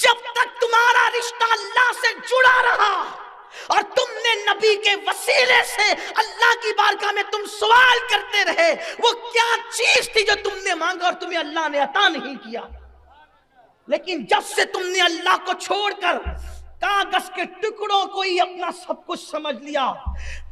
جب تک تمہارا رشتہ اللہ سے جڑا رہا اور تم نے نبی کے وسیلے سے اللہ کی بارگاہ میں تم سوال کرتے رہے، وہ کیا چیز تھی جو تم نے مانگا اور تمہیں اللہ نے عطا نہیں کیا؟ لیکن جب سے تم نے اللہ کو چھوڑ کر کاغذ کے ٹکڑوں کو ہی اپنا سب کچھ سمجھ لیا،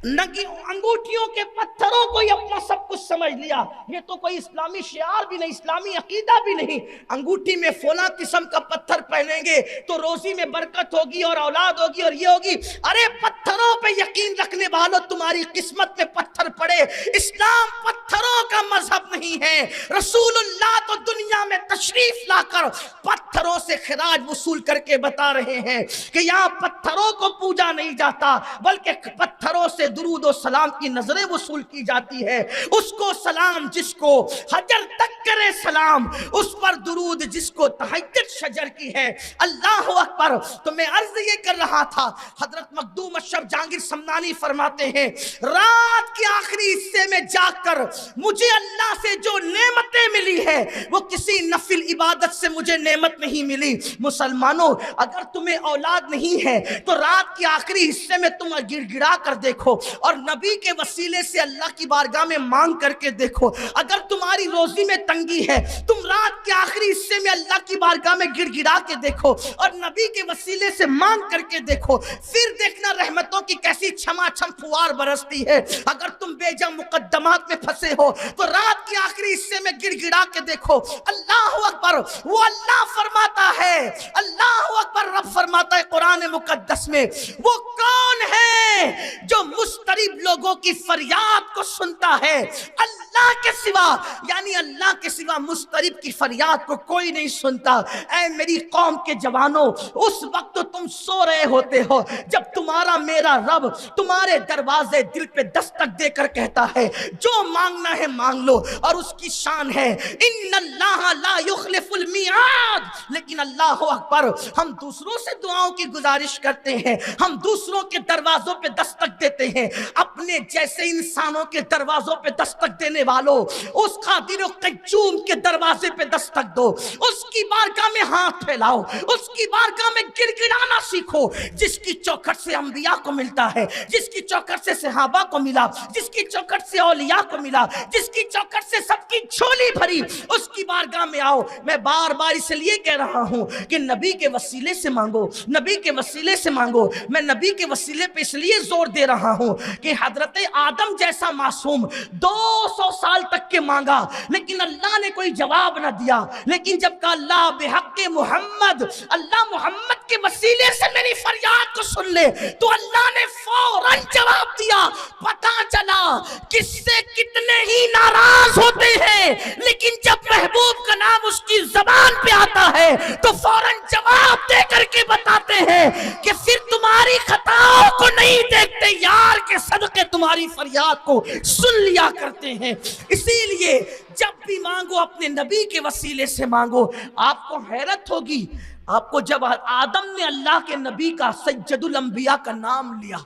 انگوٹھیوں کے پتھروں کو ہی اپنا سب کچھ سمجھ لیا، یہ تو کوئی اسلامی شعار بھی نہیں، اسلامی عقیدہ بھی نہیں۔ انگوٹھی میں فلاں قسم کا پتھر پہنیں گے تو روزی میں برکت ہوگی اور اولاد ہوگی اور یہ ہوگی۔ ارے پتھروں پہ یقین رکھنے والوں، تمہاری قسمت میں پتھر پڑے۔ اسلام پتھروں کا مذہب نہیں ہے۔ رسول اللہ تو دنیا میں تشریف لا کر پتھروں سے خراج وصول کر کے بتا رہے ہیں کہ یہاں پتھروں کو پوجا نہیں جاتا، بلکہ پتھروں سے درود و سلام کی نظریں وصول کی جاتی ہے۔ اس کو سلام جس کو حجر تک کرے سلام، اس پر درود جس کو تہجد شجر کی ہے۔ اللہ اکبر۔ تو میں عرض یہ کر رہا تھا، حضرت مخدوم اشرف جہانگیر سمنانی فرماتے ہیں، رات کے آخری حصے میں جاگ کر مجھے اللہ سے جو نعمتیں ملی ہے وہ کسی نفل عبادت سے مجھے نعمت نہیں ملی۔ مسلمانوں، اگر تمہیں اولاد نہیں ہے تو رات کے آخری حصے میں تم گڑ گڑا کر دیکھو اور نبی کے وسیلے سے اللہ کی بارگاہ میں مانگ کر کے دیکھو۔ اگر تمہاری روزی میں تنگی ہے، تم رات کے آخری حصے میں اللہ کی بارگاہ میں گڑ گڑا کے دیکھو اور نبی کے وسیلے سے مانگ کر کے دیکھو، پھر دیکھنا رحمتوں کی کیسی چھما چھم فوار برستی ہے۔ اگر تم بے جا مقدمات میں پھنسے ہو تو رات کے آخری حصے میں گڑ گڑا کے دیکھو۔ اللہ اکبر۔ وہ اللہ فرماتا ہے، اللہ اکبر، رب فرماتا ہے قرآن مقدس میں، وہ کون ہے جو مضطرب لوگوں کی فریاد کو سنتا ہے اللہ کے سوا، یعنی اللہ کے سوا مضطرب کی فریاد کو کوئی نہیں سنتا۔ اے میری قوم کے جوانوں، اس وقت تو تم سو رہے ہوتے ہو جب تمہارا میرا رب تمہارے دروازے دل پہ دستک دے کر کہتا ہے جو مانگنا ہے مانگ لو، اور اس کی شان ہے ان اللہ لا یخلف المیعاد۔ لیکن اللہ اکبر، ہم دوسروں سے دعاؤں کی گزارش کرتے ہیں، ہم دوسروں کے دروازوں پہ دستک دیتے ہیں، اپنے جیسے انسانوں کے دروازوں پہ دستک دینے والوں، اس قادر و قیوم کے دروازے پہ دستک دو، اس کی بارگاہ میں ہاتھ پھیلاؤ، اس کی بارگاہ میں گڑ گڑانا سیکھو، جس کی چوکھٹ سے انبیاء کو ملتا ہے، جس کی چوکھٹ سے صحابہ کو ملا، جس کی چوکھٹ سے اولیاء کو ملا، جس کی چوکھٹ سے سب کی جھولی بھری، اس کی بارگاہ میں آؤ۔ میں بار بار اس لیے کہہ رہا ہوں کہ نبی کے وسیلے سے مانگو، نبی کے وسیلے سے مانگو۔ میں نبی کے وسیلے پہ اس لیے زور دے رہا ہوں کہ حضرت آدم جیسا معصوم 200 سال تک کے مانگا لیکن اللہ نے کوئی جواب نہ دیا، لیکن جب کہا اللہ بحق محمد، اللہ محمد کے وسیلے سے میری فریاد کو سن لے، تو اللہ نے فوراً جواب دیا۔ پتہ چلا کس سے کتنے ہی ناراض ہوتے ہیں، لیکن جب محبوب کا نام اس کی زبان پہ آتا ہے تو فوراً جواب دے کر کے بتاتے ہیں کہ پھر تمہاری خطاؤں کو نہیں دیکھتے، یار کے صدقے تمہاری فریاد کو سن لیا کرتے ہیں۔ اسی لیے جب بھی مانگو اپنے نبی کے وسیلے سے مانگو۔ آپ کو حیرت ہوگی، آپ کو جب آدم نے اللہ کے نبی کا سید الانبیاء کا نام لیا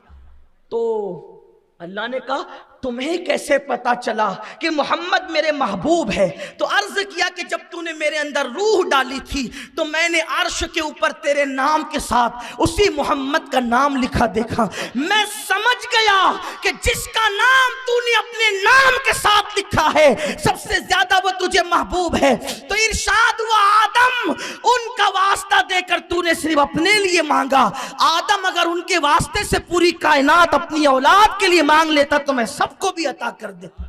تو اللہ نے کہا تمہیں کیسے پتا چلا کہ محمد میرے محبوب ہے؟ تو عرض کیا کہ جب تو نے میرے اندر روح ڈالی تھی تو میں نے عرش کے اوپر تیرے نام کے ساتھ اسی محمد کا نام لکھا دیکھا، میں سمجھ گیا کہ جس کا نام تو نے اپنے نام کے ساتھ لکھا ہے سب سے زیادہ وہ تجھے محبوب ہے۔ تو ارشاد ہوا آدم ان کا واسطہ دے کر تو نے صرف اپنے لیے مانگا، آدم اگر ان کے واسطے سے پوری کائنات اپنی اولاد کے لیے مانگ لیتا تو میں سب کو بھی عطا کر دیتا۔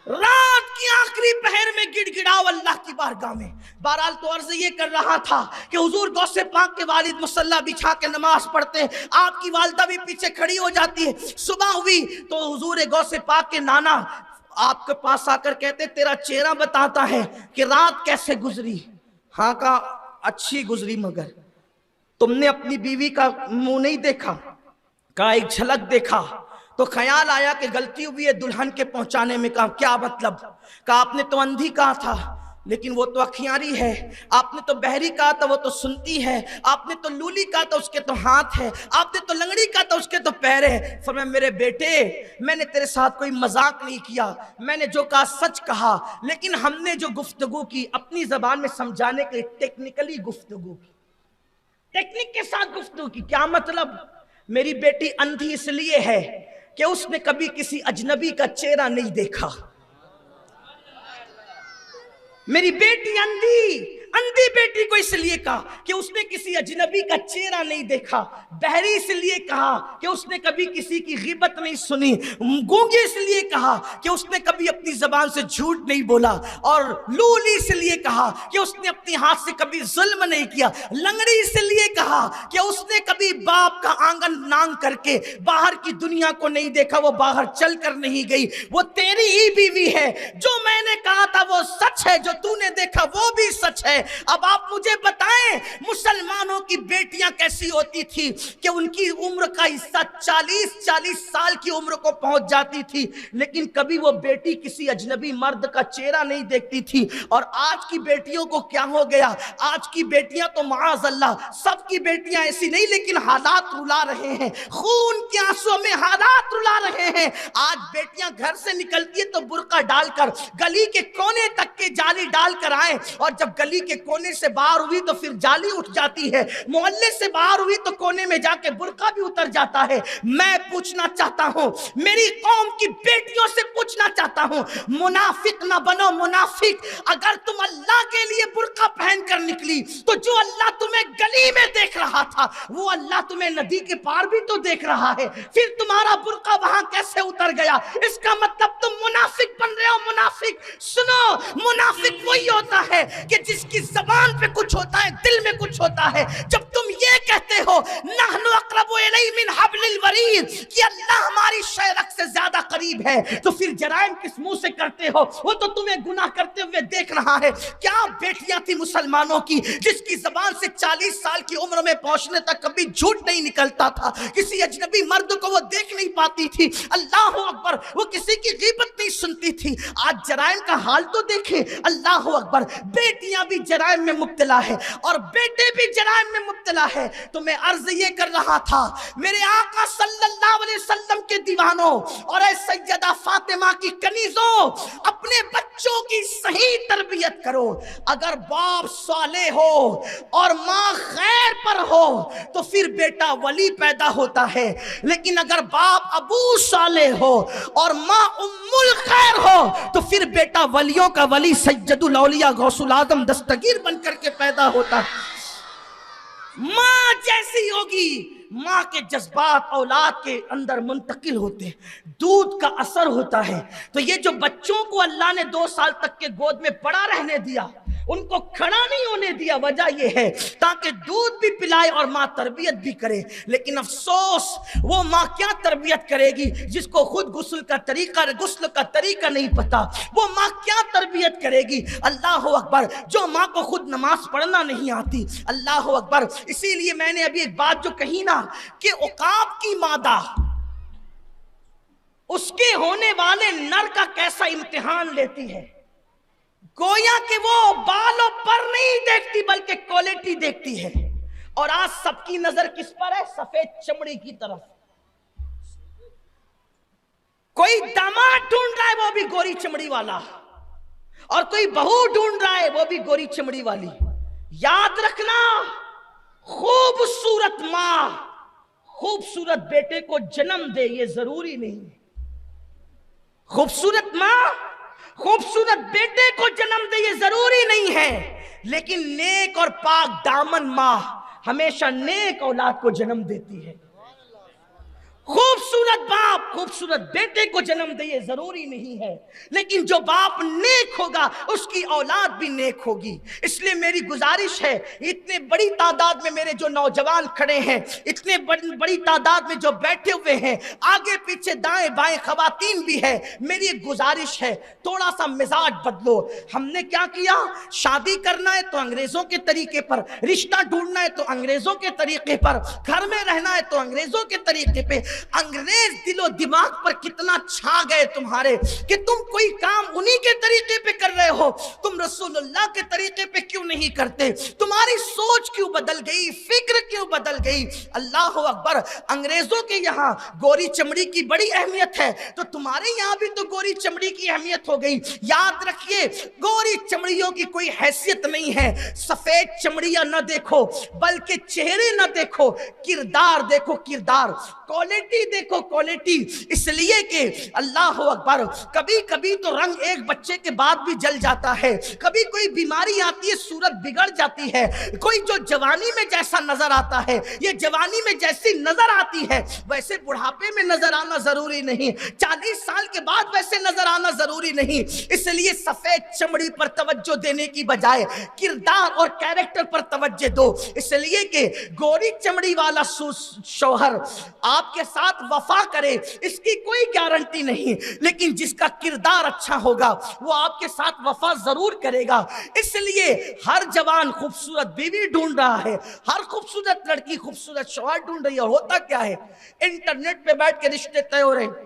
رات کی آخری پہر میں گڑ گڑاؤ اللہ کی بارگاہ میں۔ بہرحال تو عرض یہ کر رہا تھا کہ حضور غوث پاک کے والد مصلی بچھا کے نماز پڑھتے ہیں، آپ کی والدہ بھی پیچھے کھڑی ہو جاتی ہے۔ صبح ہوئی تو حضور غوث پاک کے نانا آپ کے پاس آ کر کہتے تیرا چہرہ بتاتا ہے کہ رات کیسے گزری۔ ہاں کہا اچھی گزری، مگر تم نے اپنی بیوی کا منہ نہیں دیکھا؟ کہا ایک جھلک دیکھا۔ تو خیال آیا کہ غلطی ہوئی ہے دلہن کے پہنچانے میں۔ کہا کیا مطلب؟ کہا آپ نے تو اندھی کہا تھا، لیکن وہ تو اکھیاری ہے. آپ نے تو بہری کہا تھا وہ تو سنتی ہے. آپ نے تو لولی کہا تھا اس کے تو ہاتھ ہے. آپ نے تو لنگڑی کہا تھا اس کے تو پیر ہے. فرمایا میرے بیٹے میں نے تیرے ساتھ کوئی مذاق نہیں کیا, میں نے جو کہا سچ کہا, لیکن ہم نے جو گفتگو کی اپنی زبان میں سمجھانے کے لیے ٹیکنیکلی گفتگو کی, ٹیکنیک کے ساتھ گفتگو کی. کیا مطلب؟ میری بیٹی اندھی اس لیے ہے کہ اس نے کبھی کسی اجنبی کا چہرہ نہیں دیکھا. میری بیٹی اندھی بیٹی کو اس لیے کہا کہ اس نے کسی اجنبی کا چہرہ نہیں دیکھا. بہری اس لیے کہا کہ اس نے کبھی کسی کی غیبت نہیں سنی. گونگی اس لیے کہا کہ اس نے کبھی اپنی زبان سے جھوٹ نہیں بولا. اور لولی اس لیے کہا کہ اس نے اپنے ہاتھ سے کبھی ظلم نہیں کیا. لنگڑی اس لیے کہا کہ اس نے کبھی باپ کا آنگن نانگ کر کے باہر کی دنیا کو نہیں دیکھا, وہ باہر چل کر نہیں گئی. وہ تیری ہی بیوی ہے. جو میں نے کہا تھا وہ سچ ہے, جو تو نے دیکھا وہ بھی سچ ہے. اب آپ مجھے بتائیں مسلمانوں کی بیٹیاں کیسی ہوتی تھی کہ ان کی عمر کا حصہ 40 سال کی عمر کو پہنچ جاتی تھی, لیکن کبھی وہ بیٹی کسی اجنبی مرد کا چہرہ نہیں دیکھتی تھی. اور آج کی بیٹیوں کو کیا ہو گیا؟ آج کی بیٹیاں تو معاذ اللہ سب کی بیٹیاں ایسی نہیں, لیکن حالات رلا رہے ہیں, خون کے آنسوں میں حالات رلا رہے ہیں. آج بیٹیاں گھر سے نکلتی ہے تو برقع ڈال کر گلی کے کونے تک کے جالی ڈال کر آئیں, اور جب گلی کے کونے سے باہر ہوئی تو پھر جالی اٹھ جاتی ہے. محلے سے باہر ہوئی تو کونے میں جا کے برقع بھی اتر جاتا ہے. میں پوچھنا چاہتا ہوں, میری قوم کی بیٹیوں سے پوچھنا چاہتا ہوں, منافق نہ بنو منافق. اگر تم اللہ کے لیے برقع پہن کر نکلی تو جو اللہ تمہیں گلی میں دیکھ رہا تھا وہ اللہ تمہیں ندی کے پار بھی تو دیکھ رہا ہے. پھر تمہارا برقع وہاں کیسے اتر گیا؟ اس کا مطلب تم منافق بن رہے ہو. منافق سنو, منافق وہی ہوتا ہے کہ جس کی زبان پہ کچھ ہوتا ہے دل میں کچھ ہوتا ہے. جب تم یہ کہتے ہو نحن اقرب الیہ من حبل الورید کہ اللہ ہماری شہرک سے زیادہ قریب ہے, تو پھر جرائم کس منہ سے کرتے ہو؟ وہ تو تمہیں گناہ کرتے ہوئے دیکھ رہا ہے. کیا بیٹیاں تھی مسلمانوں کی جس کی زبان سے 40 سال کی عمر میں پہنچنے تک کبھی جھوٹ نہیں نکلتا تھا, کسی اجنبی مرد کو وہ دیکھ نہیں پاتی تھی, اللہ اکبر, وہ کسی کی غیبت نہیں سنتی تھی. آج جرائم کا حال تو دیکھیں, اللہ اکبر, بیٹیاں بھی جرائم میں مبتلا ہے اور بیٹے بھی جرائم میں مبتلا ہے. تو میں عرض یہ کر رہا تھا, میرے آقا صلی اللہ علیہ وسلم کے دیوانوں اور اے سیدہ فاطمہ کی کنیزوں, اپنے بچوں کی صحیح تربیت کرو. اگر باپ صالح ہو اور ماں خیر پر ہو تو پھر بیٹا ولی پیدا ہوتا ہے, لیکن اگر باپ ابو صالح ہو اور ماں ام الخیر ہو تو پھر بیٹا ولیوں کا ولی سید الاولیاء غوث العظم دستگیر بن کر کے پیدا ہوتا ہے. ماں جیسی ہوگی, ماں کے جذبات اولاد کے اندر منتقل ہوتے ہیں, دودھ کا اثر ہوتا ہے. تو یہ جو بچوں کو اللہ نے 2 سال تک کے گود میں پڑا رہنے دیا, ان کو کھڑا نہیں ہونے دیا, وجہ یہ ہے تاکہ دودھ بھی پلائے اور ماں تربیت بھی کرے. لیکن افسوس وہ ماں کیا تربیت کرے گی جس کو خود غسل کا طریقہ نہیں پتا؟ وہ ماں کیا تربیت کرے گی؟ اللہ اکبر, جو ماں کو خود نماز پڑھنا نہیں آتی. اللہ اکبر. اسی لیے میں نے ابھی ایک بات جو کہی نا کہ عقاب کی مادہ اس کے ہونے والے نر کا کیسا امتحان لیتی ہے, گویا کہ وہ بالوں پر نہیں دیکھتی بلکہ کوالٹی دیکھتی ہے. اور آج سب کی نظر کس پر ہے؟ سفید چمڑی کی طرف. کوئی داماد ڈھونڈ رہا ہے وہ بھی گوری چمڑی والا, اور کوئی بہو ڈھونڈ رہا ہے وہ بھی گوری چمڑی والی. یاد رکھنا, خوبصورت ماں خوبصورت بیٹے کو جنم دے یہ ضروری نہیں. خوبصورت ماں خوبصورت بیٹے کو جنم دے یہ ضروری نہیں ہے, لیکن نیک اور پاک دامن ماں ہمیشہ نیک اولاد کو جنم دیتی ہے. خوبصورت باپ خوبصورت بیٹے کو جنم دے یہ ضروری نہیں ہے, لیکن جو باپ نیک ہوگا اس کی اولاد بھی نیک ہوگی. اس لیے میری گزارش ہے, اتنے بڑی تعداد میں میرے جو نوجوان کھڑے ہیں, اتنے بڑی تعداد میں جو بیٹھے ہوئے ہیں, آگے پیچھے دائیں بائیں خواتین بھی ہے, میری ایک گزارش ہے تھوڑا سا مزاج بدلو. ہم نے کیا کیا؟ شادی کرنا ہے تو انگریزوں کے طریقے پر, رشتہ ڈھونڈنا ہے تو انگریزوں کے طریقے پر, گھر میں رہنا ہے تو انگریزوں کے طریقے پہ. انگریز دل و دماغ پر کتنا چھا گئے تمہارے کہ تم کوئی کام انہی کے طریقے پہ کر رہے ہو، تم رسول اللہ کے طریقے پہ کیوں نہیں کرتے؟ تمہاری سوچ کیوں بدل گئی، فکر کیوں بدل گئی؟ اللہ اکبر۔ انگریزوں کے یہاں گوری چمڑی کی بڑی اہمیت ہے تو تمہارے یہاں بھی تو گوری چمڑی کی اہمیت ہو گئی۔ یاد رکھیے گوری چمڑیوں کی کوئی حیثیت نہیں ہے۔ سفید چمڑیاں نہ دیکھو بلکہ چہرے نہ دیکھو، کردار دیکھو، کردار، کوالٹی دیکھو، کوالٹی۔ اس لیے کہ اللہ اکبر، کبھی کبھی تو رنگ ایک بچے کے بعد بھی جل جاتا ہے، کبھی کوئی بیماری آتی ہے صورت بگڑ جاتی ہے، کوئی جو جوانی میں جیسا نظر آتا ہے، یہ جوانی میں جیسی نظر آتی ہے ویسے بڑھاپے میں نظر آنا ضروری نہیں، 40 سال کے بعد ویسے نظر آنا ضروری نہیں۔ اس لیے سفید چمڑی پر توجہ دینے کی بجائے کردار اور کیریکٹر پر توجہ دو، اس لیے کہ گوری چمڑی والا شوہر آپ کے ساتھ وفا کرے اس کی کوئی گارنٹی نہیں، لیکن جس کا کردار اچھا ہوگا وہ آپ کے ساتھ وفا ضرور کرے گا۔ اس لیے ہر جوان خوبصورت بیوی ڈھونڈ رہا ہے، ہر خوبصورت لڑکی خوبصورت شوہر ڈھونڈ رہی ہے۔ ہوتا کیا ہے؟ انٹرنیٹ پہ بیٹھ کے رشتے طے ہو رہے ہیں،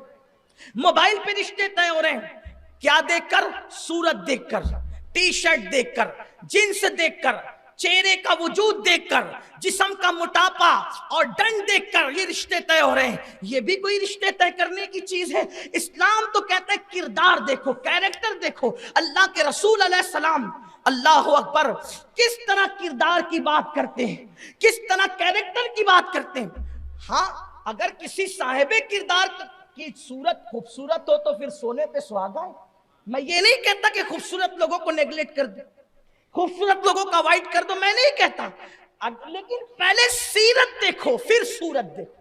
موبائل پہ رشتے طے ہو رہے ہیں، کیا دیکھ کر؟ صورت دیکھ کر، ٹی شرٹ دیکھ کر، جنس دیکھ کر، چہرے کا وجود دیکھ کر، جسم کا موٹاپا اور ڈنڈ دیکھ کر یہ رشتے طے ہو رہے ہیں۔ یہ بھی کوئی رشتے طے کرنے کی چیز ہے؟ اسلام تو کہتا ہے کردار دیکھو، کیریکٹر دیکھو۔ اللہ کے رسول علیہ السلام اللہ اکبر کس طرح کردار کی بات کرتے ہیں، کس طرح کیریکٹر کی بات کرتے ہیں۔ ہاں اگر کسی صاحب کردار کی صورت خوبصورت ہو تو پھر سونے پہ سہاگا ہے۔ میں یہ نہیں کہتا کہ خوبصورت لوگوں کو نیگلیکٹ کر دو، خوبصورت لوگوں کا اوائڈ کر دو، میں نہیں کہتا، لیکن پہلے سیرت دیکھو پھر صورت دیکھو،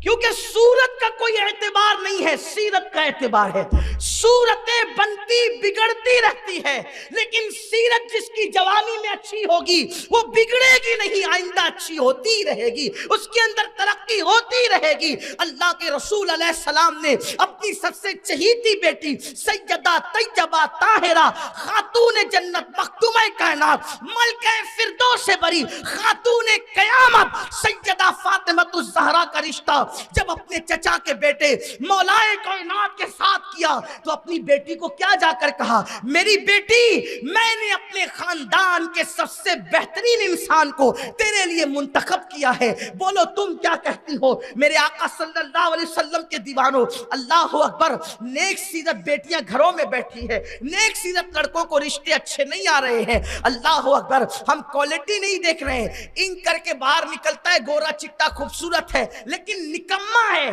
کیونکہ صورت کا کوئی اعتبار نہیں ہے، سیرت کا اعتبار ہے۔ صورتیں بنتی بگڑتی رہتی ہے، لیکن سیرت جس کی جوانی میں اچھی ہوگی وہ بگڑے گی نہیں، آئندہ اچھی ہوتی رہے گی، اس کے اندر ترقی ہوتی رہے گی۔ اللہ کے رسول علیہ السلام نے اپنی سب سے چہیتی بیٹی سیدہ طیبہ طاہرہ خاتون جنت مخدومہ کائنات ملکہ فردوس بری خاتون قیامت سیدہ فاطمہ الزہرا کا رشتہ جب اپنے چچا کے بیٹے مولائے کائنات کے ساتھ کیا تو اپنی بیٹی کو کیا جا کر کہا؟ میری بیٹی، میں نے اپنے خاندان کے سب سے بہترین انسان کو تیرے لیے منتخب کیا ہے، بولو تم کیا کہتی ہو؟ میرے آقا صلی اللہ علیہ وسلم کے دیوانوں، اللہ اکبر، نیک سیرت بیٹیاں گھروں میں بیٹھی ہے، نیک سیرت لڑکوں کو رشتے اچھے نہیں آ رہے ہیں۔ اللہ اکبر، ہم کوالٹی نہیں دیکھ رہے ہیں، ان کر کے باہر نکلتا ہے گورا چٹا خوبصورت ہے لیکن نکما ہے،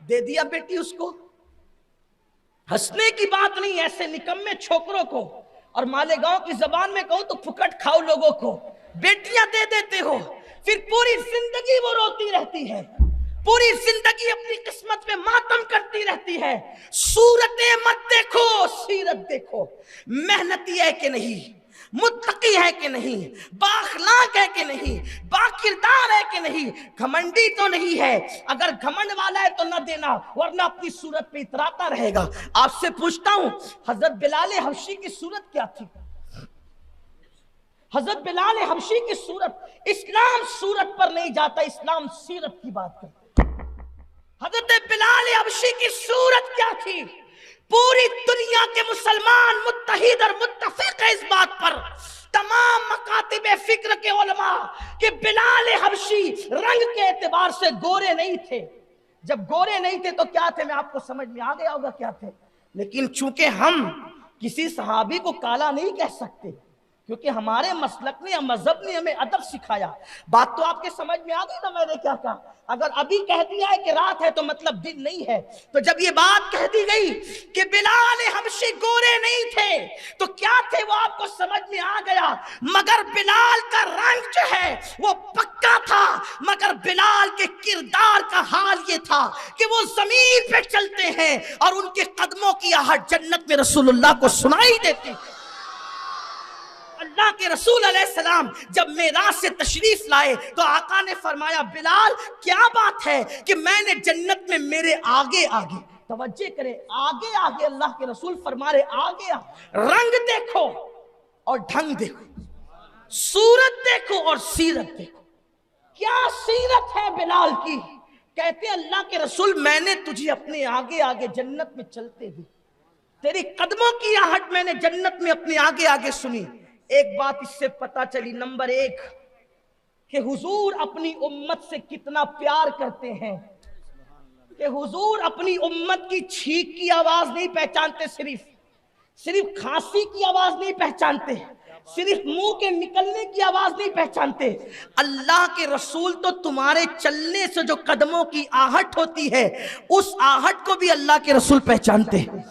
دے دیا بیٹی اس کو۔ ہنسنے کی بات نہیں، ایسے نکمے چھوکروں کو، اور مالیگاؤں کی زبان میں کہوں تو پھکٹ کھاؤ لوگوں کو بیٹیاں دے دیتے ہو، پھر پوری زندگی وہ روتی رہتی ہے، پوری زندگی اپنی قسمت میں ماتم کرتی رہتی ہے۔ صورتیں مت دیکھو، سیرت دیکھو، محنتی ہے کہ نہیں، متقی ہے کہ نہیں، بااخلاق ہے کہ نہیں، باکردار ہے کہ نہیں، گھمنڈی تو نہیں ہے، اگر گھمنڈ والا ہے تو نہ دینا ورنہ اپنی صورت پہ اتراتا رہے گا۔ آپ سے پوچھتا ہوں، حضرت بلال حبشی کی صورت کیا تھی؟ حضرت بلال حبشی کی صورت، اسلام صورت پر نہیں جاتا، اسلام سیرت کی بات کرتا۔ حضرت بلال حبشی کی صورت کیا تھی؟ پوری دنیا کے مسلمان متحد اور متفق ہے اس بات پر، تمام مکاتب فکر کے علماء، کہ بلال حبشی رنگ کے اعتبار سے گورے نہیں تھے۔ جب گورے نہیں تھے تو کیا تھے؟ میں آپ کو سمجھ میں آ گیا ہوگا کیا تھے، لیکن چونکہ ہم کسی صحابی کو کالا نہیں کہہ سکتے کیونکہ ہمارے مسلک نے یا مذہب نے ہمیں ادب سکھایا۔ بات تو آپ کے سمجھ میں آ گئی نا میں نے کیا کہا؟ اگر ابھی کہہ دیا ہے کہ رات ہے تو مطلب دن نہیں ہے، تو جب یہ بات کہہ دی گئی کہ بلال حبشی گورے نہیں تھے تو کیا تھے وہ آپ کو سمجھ میں آ گیا۔ مگر بلال کا رنگ جو ہے وہ پکا تھا، مگر بلال کے کردار کا حال یہ تھا کہ وہ زمین پہ چلتے ہیں اور ان کے قدموں کی آہٹ جنت میں رسول اللہ کو سنائی دیتی۔ اللہ کے رسول علیہ السلام جب معراج سے تشریف لائے تو آقا نے فرمایا بلال کیا بات ہے کہ میں نے جنت میں میرے آگے آگے، توجہ کرے، آگے آگے اللہ کے رسول فرما رہے آگے آگے، رنگ دیکھو اور ڈھنگ دیکھو، صورت دیکھو اور سیرت دیکھو۔ کیا سیرت ہے بلال کی، کہتے ہیں اللہ کے رسول میں نے تجھے اپنے آگے آگے جنت میں چلتے ہوئے تیری قدموں کی آہٹ میں نے جنت میں اپنے آگے آگے سنی. ایک بات اس سے پتا چلی، نمبر ایک کہ حضور اپنی امت سے کتنا پیار کرتے ہیں، کہ حضور اپنی امت کی چھینک کی آواز نہیں پہچانتے، صرف کھانسی کی آواز نہیں پہچانتے، صرف منہ کے نکلنے کی آواز نہیں پہچانتے. اللہ کے رسول تو تمہارے چلنے سے جو قدموں کی آہٹ ہوتی ہے اس آہٹ کو بھی اللہ کے رسول پہچانتے ہیں.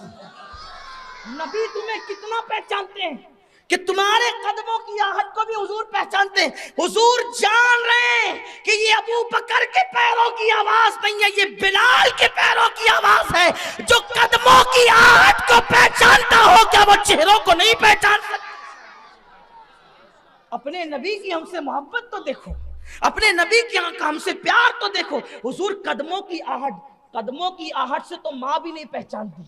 نبی تمہیں کتنا پہچانتے ہیں کہ تمہارے قدموں کی آہٹ کو بھی حضور پہچانتے ہیں. حضور جان رہے ہیں کہ یہ ابو بکر کے پیروں کی آواز نہیں ہے، یہ بلال کے پیروں کی آواز ہے. جو قدموں کی آہٹ کو پہچانتا ہو کیا وہ چہروں کو نہیں پہچان سکتا؟ اپنے نبی کی ہم سے محبت تو دیکھو، اپنے نبی کی ہم سے پیار تو دیکھو. حضور قدموں کی آہٹ سے تو ماں بھی نہیں پہچانتی،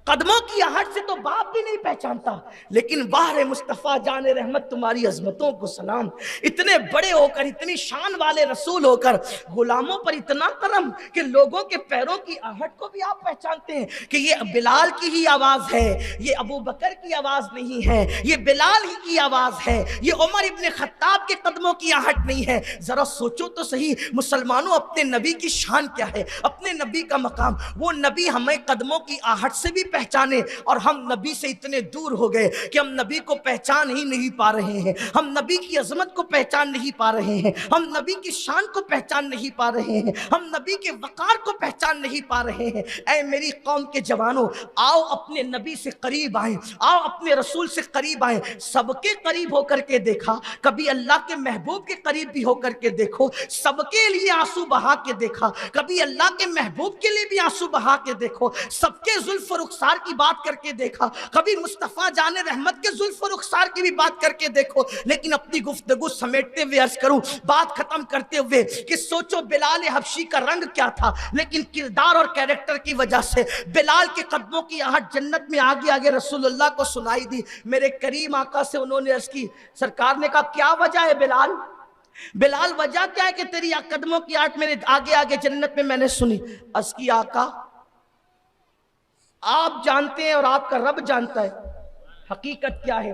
قدموں کی آہٹ سے تو باپ بھی نہیں پہچانتا. لیکن باہر مصطفیٰ جان رحمت تمہاری عظمتوں کو سلام. اتنے بڑے ہو کر، اتنی شان والے رسول ہو کر غلاموں پر اتنا کرم کہ لوگوں کے پیروں کی آہٹ کو بھی آپ پہچانتے ہیں کہ یہ بلال کی ہی آواز ہے، یہ ابو بکر کی آواز نہیں ہے، یہ بلال ہی کی آواز ہے، یہ عمر ابن خطاب کے قدموں کی آہٹ نہیں ہے. ذرا سوچو تو صحیح مسلمانوں، اپنے نبی کی شان کیا ہے، اپنے نبی کا مقام. وہ نبی ہمیں قدموں کی آہٹ سے بھی پہچانے اور ہم نبی سے اتنے دور ہو گئے کہ ہم نبی کو پہچان ہی نہیں پا رہے ہیں، ہم نبی کی عظمت کو پہچان نہیں پا رہے ہیں، ہم نبی کی شان کو پہچان نہیں پا رہے ہیں، ہم نبی کے وقار کو پہچان نہیں پا رہے ہیں. اے میری قوم کے جوانوں، آؤ اپنے نبی سے قریب آئیں، آؤ اپنے رسول سے قریب آئیں. سب کے قریب ہو کر کے دیکھا، کبھی اللہ کے محبوب کے قریب بھی ہو کر کے دیکھو، سب کے لیے آنسو بہا کے دیکھا، کبھی اللہ کے محبوب کے لیے بھی آنسو بہا کے دیکھو، سب کے زلف و رخسار کی بات کر کے دیکھا، کبھی مصطفیٰ جان رحمت کے زلف و رخسار کی بھی بات کر کے دیکھو. لیکن اپنی گفتگو سمیٹتے ہوئے عرض کروں، بات ختم کرتے ہوئے کہ سوچو بلال حبشی کا رنگ کیا تھا، لیکن کردار اور کیریکٹر کی وجہ سے بلال کے قدموں کی آہٹ جنت میں آگے آگے رسول اللہ کو سنائی دی. میرے کریم آقا سے انہوں نے عرض کی، سرکار نے کہا کیا وجہ ہے بلال وجہ کیا ہے کہ تیری قدموں کی آہٹ میرے آگے آگے جنت میں میں نے سنی؟ عرض کی آقا آپ جانتے ہیں اور آپ کا رب جانتا ہے حقیقت کیا ہے،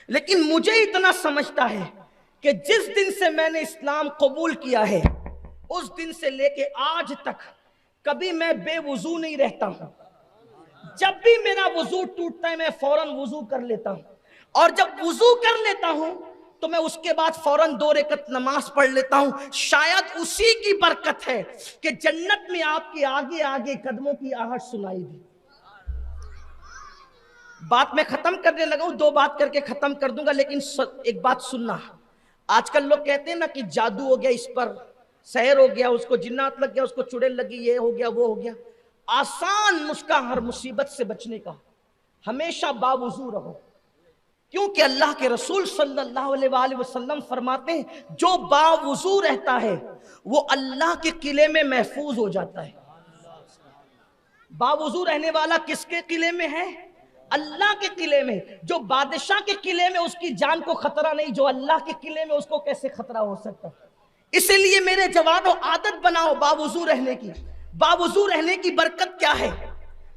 لیکن مجھے اتنا سمجھتا ہے کہ جس دن سے میں نے اسلام قبول کیا ہے اس دن سے لے کے آج تک کبھی میں بے وضو نہیں رہتا ہوں. جب بھی میرا وضو ٹوٹتا ہے میں فوراً وضو کر لیتا ہوں، اور جب وضو کر لیتا ہوں تو میں اس کے بعد فوراً 2 رکعت نماز پڑھ لیتا ہوں. شاید اسی کی برکت ہے کہ جنت میں آپ کے آگے آگے قدموں کی آہٹ سنائی دی. بات میں ختم کرنے لگا ہوں، 2 بات کر کے ختم کر دوں گا، لیکن ایک بات سننا. آج کل لوگ کہتے ہیں نا کہ جادو ہو گیا، اس پر سحر ہو گیا، اس کو جنات لگ گیا، اس کو چڑیل لگی، یہ ہو گیا وہ ہو گیا. آسان نسخہ ہر مصیبت سے بچنے کا، ہمیشہ باوضو رہو. کیونکہ اللہ کے رسول صلی اللہ علیہ وآلہ وسلم فرماتے ہیں جو باوضو رہتا ہے وہ اللہ کے قلعے میں محفوظ ہو جاتا ہے. باوضو رہنے والا کس کے قلعے میں ہے؟ اللہ کے قلعے میں. جو بادشاہ کے قلعے میں اس کی جان کو خطرہ نہیں، جو اللہ کے قلعے میں اس کو کیسے خطرہ ہو سکتا؟ اسی لیے میرے جوانوں عادت بناؤ باوضو رہنے کی. باوضو رہنے کی برکت کیا ہے؟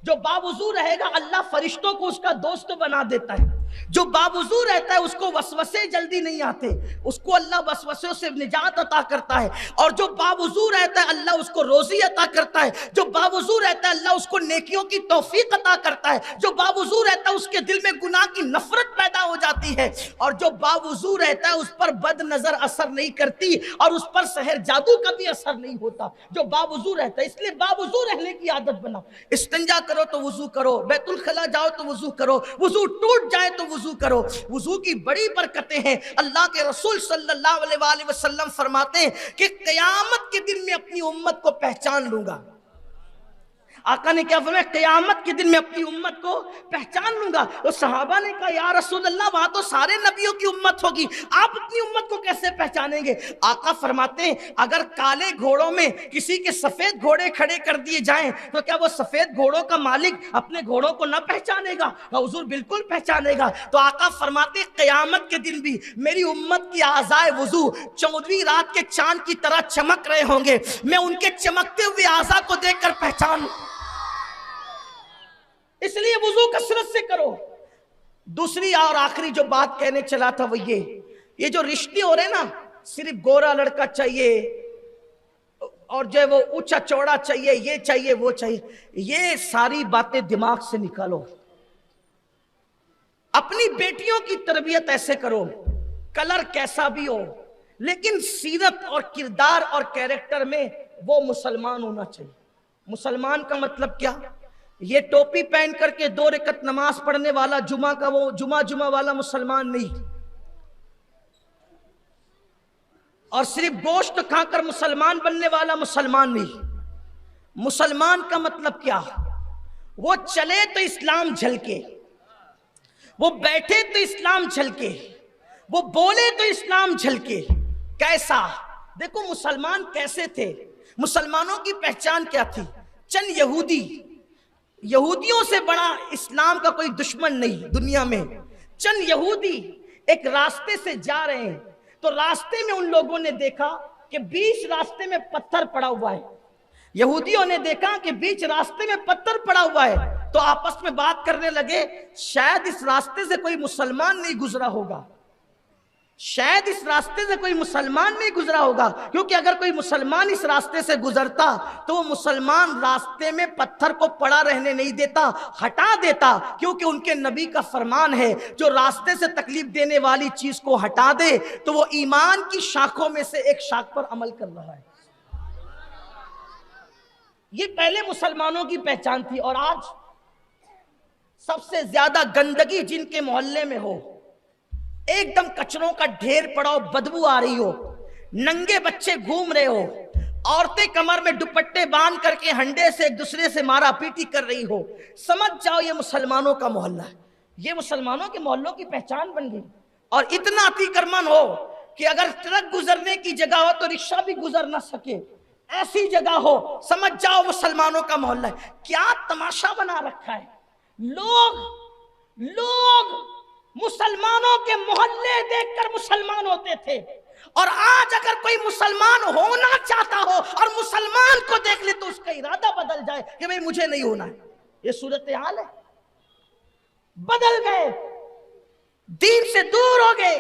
جو باوضو رہے گا اللہ فرشتوں کو اس کا دوست بنا دیتا ہے. جو باوضو رہتا ہے اس کو وسوسے جلدی نہیں آتے، اس کو اللہ وسوسوں سے نجات عطا کرتا ہے. اور جو باوضو رہتا ہے اللہ اس کو روزی عطا کرتا ہے. جو باوضو رہتا ہے اللہ اس کو نیکیوں کی توفیق عطا کرتا ہے. جو باوضو رہتا ہے اس کے دل میں گناہ کی نفرت پیدا ہو جاتی ہے. اور جو باوضو رہتا ہے اس پر بد نظر اثر نہیں کرتی اور اس پر سحر جادو کا بھی اثر نہیں ہوتا. جو باوضو رہتا ہے، اس لیے باوضو رہنے کی عادت بناؤ. استنجا کرو تو وضو کرو، بیت الخلا جاؤ تو وضو کرو، وضو ٹوٹ جائے تو وضو کرو. وضو کی بڑی برکتیں ہیں. اللہ کے رسول صلی اللہ علیہ وآلہ وسلم فرماتے ہیں کہ قیامت کے دن میں اپنی امت کو پہچان لوں گا. آقا نے کیا فرمایا؟ قیامت کے دن میں اپنی امت کو پہچان لوں گا۔ تو صحابہ نے کہا یا رسول اللہ وہاں تو سارے نبیوں کی امت ہوگی، آپ اپنی امت کو کیسے پہچانیں گے؟ آقا فرماتے ہیں اگر کالے گھوڑوں میں کسی کے سفید گھوڑے کھڑے کر دیے جائیں تو کیا وہ سفید گھوڑوں کا مالک اپنے گھوڑوں کو نہ پہچانے گا؟ حضور بالکل پہچانے گا۔ تو آقا فرماتے ہیں قیامت کے دن بھی میری امت کی اعضائے وضو 14ویں رات کے چاند کی طرح چمک رہے ہوں گے، میں ان کے چمکتے ہوئے اعضاء کو دیکھ کر پہچان، اس لیے وضو کثرت سے کرو۔ دوسری اور آخری جو بات کہنے چلا تھا وہ یہ جو رشتے ہو رہے نا، صرف گورا لڑکا چاہیے اور جو ہے وہ اونچا چوڑا چاہیے، یہ چاہیے وہ چاہیے، یہ ساری باتیں دماغ سے نکالو۔ اپنی بیٹیوں کی تربیت ایسے کرو، کلر کیسا بھی ہو لیکن سیرت اور کردار اور کیریکٹر میں وہ مسلمان ہونا چاہیے۔ مسلمان کا مطلب کیا؟ یہ ٹوپی پہن کر کے 2 رکعت نماز پڑھنے والا جمعہ کا وہ جمعہ والا مسلمان نہیں، اور صرف گوشت کھا کر مسلمان بننے والا مسلمان نہیں۔ مسلمان کا مطلب کیا؟ وہ چلے تو اسلام جھلکے، وہ بیٹھے تو اسلام جھلکے، وہ بولے تو اسلام جھلکے۔ کیسا؟ دیکھو مسلمان کیسے تھے، مسلمانوں کی پہچان کیا تھی؟ چند یہودیوں سے بڑا اسلام کا کوئی دشمن نہیں دنیا میں۔ چند یہودی ایک راستے سے جا رہے ہیں تو راستے میں ان لوگوں نے دیکھا کہ بیچ راستے میں پتھر پڑا ہوا ہے۔ یہودیوں نے دیکھا کہ بیچ راستے میں پتھر پڑا ہوا ہے تو آپس میں بات کرنے لگے شاید اس راستے سے کوئی مسلمان نہیں گزرا ہوگا، شاید اس راستے سے کوئی مسلمان نہیں گزرا ہوگا، کیونکہ اگر کوئی مسلمان اس راستے سے گزرتا تو وہ مسلمان راستے میں پتھر کو پڑا رہنے نہیں دیتا، ہٹا دیتا، کیونکہ ان کے نبی کا فرمان ہے جو راستے سے تکلیف دینے والی چیز کو ہٹا دے تو وہ ایمان کی شاخوں میں سے ایک شاخ پر عمل کر رہا ہے۔ یہ پہلے مسلمانوں کی پہچان تھی۔ اور آج سب سے زیادہ گندگی جن کے محلے میں ہو، ایک دم کچروں کا ڈھیر پڑا ہو، بدبو آ رہی ہو، ننگے بچے گھوم رہے ہو، عورتیں کمر میں دوپٹے باندھ کر کے ہنڈے سے ایک دوسرے سے مارا پیٹی کر رہی ہو، سمجھ جاؤ یہ مسلمانوں کا محلہ ہے، یہ مسلمانوں کے محلوں کی پہچان بن گئی۔ اور اتنا عتی کرمن ہو کہ اگر ٹرک گزرنے کی جگہ ہو تو رکشہ بھی گزر نہ سکے، ایسی جگہ ہو، سمجھ جاؤ مسلمانوں کا محلہ ہے۔ کیا تماشا بنا رکھا ہے، لوگ مسلمانوں کے محلے دیکھ کر مسلمان ہوتے تھے، اور آج اگر کوئی مسلمان ہونا چاہتا ہو اور مسلمان کو دیکھ لے تو اس کا ارادہ بدل جائے کہ بھئی مجھے نہیں ہونا ہے۔ یہ صورتحال ہے، بدل گئے، دین سے دور ہو گئے۔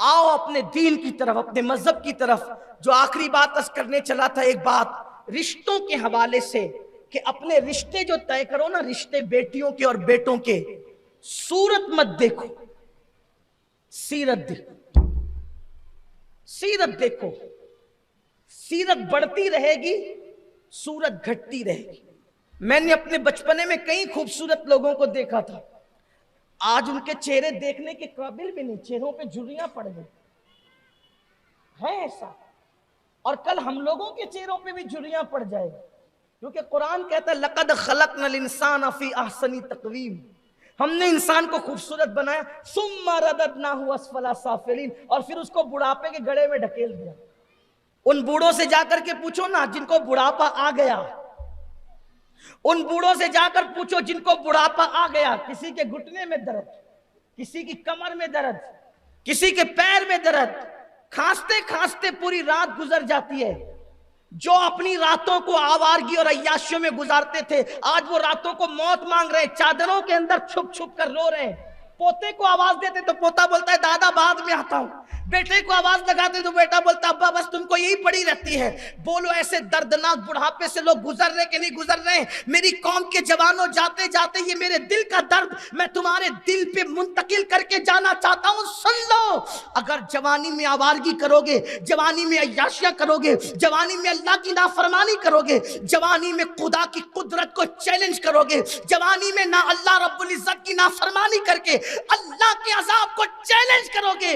آؤ اپنے دین کی طرف، اپنے مذہب کی طرف۔ جو آخری بات عرض کرنے چلا تھا، ایک بات رشتوں کے حوالے سے کہ اپنے رشتے جو طے کرو نا، رشتے بیٹیوں کے اور بیٹوں کے، صورت مت دیکھو، سیرت دیکھو، سیرت دیکھو۔ سیرت بڑھتی رہے گی، صورت گھٹتی رہے گی۔ میں نے اپنے بچپنے میں کئی خوبصورت لوگوں کو دیکھا تھا، آج ان کے چہرے دیکھنے کے قابل بھی نہیں، چہروں پہ جھریاں پڑ گئی ہے ایسا، اور کل ہم لوگوں کے چہروں پہ بھی جھریاں پڑ جائے گی، کیونکہ قرآن کہتا ہے لَقَدْ خَلَقْنَا الْإِنسَانَ فِي أَحْسَنِ تَقْوِيمٍ، ہم نے انسان کو خوبصورت بنایا، ثُمَّ رَدَدْنَاهُ أَسْفَلَ سَافِلِينَ، اور پھر اس کو بڑھاپے کے گڑھے میں ڈھکیل دیا۔ ان بوڑھوں سے جا کر کے پوچھو نا جن کو بڑھاپا آ گیا، ان بوڑھوں سے جا کر پوچھو جن کو بڑھاپا آ گیا، کسی کے گھٹنے میں درد، کسی کی کمر میں درد، کسی کے پیر میں درد، کھانستے کھانستے پوری رات گزر جاتی ہے۔ جو اپنی راتوں کو آوارگی اور عیاشیوں میں گزارتے تھے، آج وہ راتوں کو موت مانگ رہے، چادروں کے اندر چھپ چھپ کر رو رہے ہیں۔ پوتے کو آواز دیتے تو پوتا بولتا ہے دادا بعد میں آتا ہوں، بیٹے کو آواز لگاتے تو بیٹا بولتا ابا بس تم کو یہی پڑی رہتی ہے۔ بولو ایسے دردناک بڑھاپے سے لوگ گزر رہے کہ نہیں گزر رہے؟ میری قوم کے جوانوں، جاتے جاتے یہ میرے دل کا درد میں تمہارے دل پہ منتقل کر کے جانا چاہتا ہوں، سن لو۔ اگر جوانی میں آوارگی کرو گے، جوانی میں عیاشیاں کرو گے، جوانی میں اللہ کی نافرمانی کرو گے، جوانی میں خدا کی قدرت کو چیلنج کرو گے، جوانی میں نہ اللہ رب العزت کی نافرمانی کر کے اللہ کے عذاب کو چیلنج کرو گے،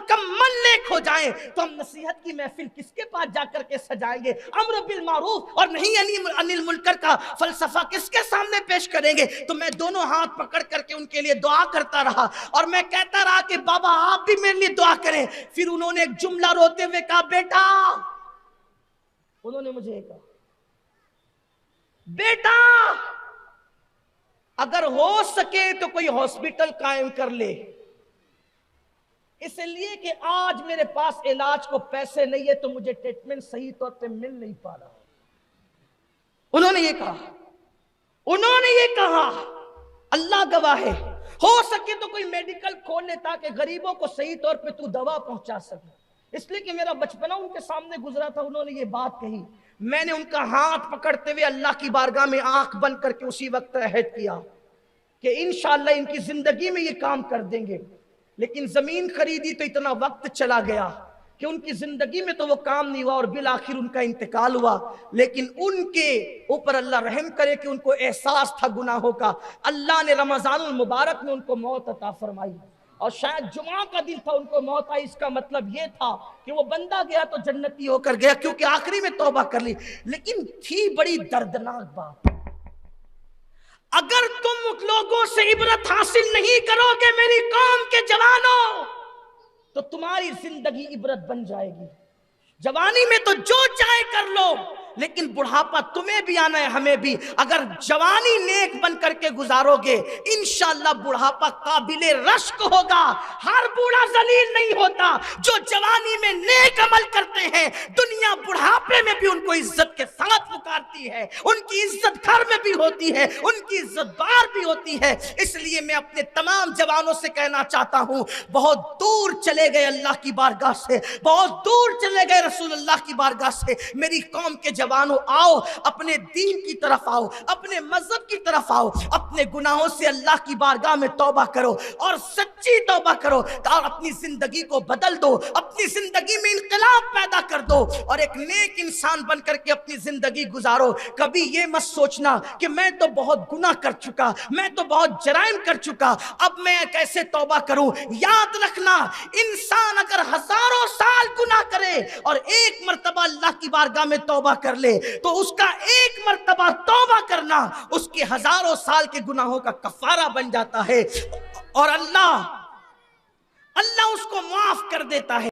مکمل نیک ہو جائیں تو ہم نصیحت کی محفل کس کے پاس جا کر کے سجائیں گے؟ امر بالمعروف اور نہیں انل المنکر کا فلسفہ کس کے سامنے پیش کریں گے؟ تو میں دونوں ہاتھ پکڑ کر کے ان کے لیے دعا کرتا رہا اور میں کہتا رہا کہ بابا آپ بھی میرے لیے دعا کریں۔ پھر انہوں نے ایک جملہ روتے ہوئے کہا، بیٹا، انہوں نے مجھے کہا، بیٹا اگر ہو سکے تو کوئی ہاسپٹل قائم کر لے، اس لیے کہ آج میرے پاس علاج کو پیسے نہیں ہے تو مجھے ٹریٹمنٹ صحیح طور پہ مل نہیں پا رہا۔ انہوں نے یہ کہا، اللہ گواہ ہے، ہو سکے تو کوئی میڈیکل کھول لے تاکہ غریبوں کو صحیح طور پہ تو دوا پہنچا سکے۔ اس لیے کہ میرا بچپنا ان کے سامنے گزرا تھا، انہوں نے یہ بات کہی، میں نے ان کا ہاتھ پکڑتے ہوئے اللہ کی بارگاہ میں آنکھ بند کر کے اسی وقت عہد کیا کہ انشاءاللہ ان کی زندگی میں یہ کام کر دیں گے۔ لیکن زمین خریدی تو اتنا وقت چلا گیا کہ ان کی زندگی میں تو وہ کام نہیں ہوا اور بالآخر ان کا انتقال ہوا۔ لیکن ان کے اوپر اللہ رحم کرے کہ ان کو احساس تھا گناہوں کا، اللہ نے رمضان المبارک میں ان کو موت عطا فرمائی، اور شاید جمعہ کا دن تھا ان کو موت آئی۔ اس کا مطلب یہ تھا کہ وہ بندہ گیا تو جنتی ہو کر گیا، کیونکہ آخری میں توبہ کر لی۔ لیکن تھی بڑی دردناک بات، اگر تم لوگوں سے عبرت حاصل نہیں کرو گے میری قوم کے جوانوں تو تمہاری زندگی عبرت بن جائے گی۔ جوانی میں تو جو چاہے کر لو، لیکن بڑھاپا تمہیں بھی آنا ہے، ہمیں بھی۔ اگر جوانی نیک بن کر کے گزارو گے انشاءاللہ بڑھاپا قابل رشک ہوگا۔ ہر بوڑھا ذلیل نہیں ہوتا، جو جوانی میں نیک عمل کرتے ہیں دنیا بڑھاپے میں بھی ان کو عزت کے ساتھ پکارتی ہے، ان کی عزت گھر میں بھی ہوتی ہے، ان کی عزت باہر بھی ہوتی ہے۔ اس لیے میں اپنے تمام جوانوں سے کہنا چاہتا ہوں، بہت دور چلے گئے اللہ کی بارگاہ سے، بہت دور چلے گئے رسول اللہ کی بارگاہ سے، میری قوم کے جوانوں آؤ، اپنے دین کی طرف آؤ، اپنے مذہب کی طرف آؤ، اپنے گناہوں سے اللہ کی بارگاہ میں توبہ کرو اور سچی توبہ کرو اور اپنی زندگی کو بدل دو، اپنی زندگی میں انقلاب پیدا کر دو اور ایک نیک انسان بن کر کے اپنی زندگی گزارو۔ کبھی یہ مت سوچنا کہ میں تو بہت گناہ کر چکا، میں تو بہت جرائم کر چکا، اب میں کیسے توبہ کروں۔ یاد رکھنا، انسان اگر ہزاروں سال گناہ کرے اور ایک مرتبہ اللہ کی بارگاہ میں توبہ کر لے تو اس کا ایک مرتبہ توبہ کرنا اس کے ہزاروں سال کے گناہوں کا کفارہ بن جاتا ہے، اور اللہ اس کو معاف کر دیتا ہے۔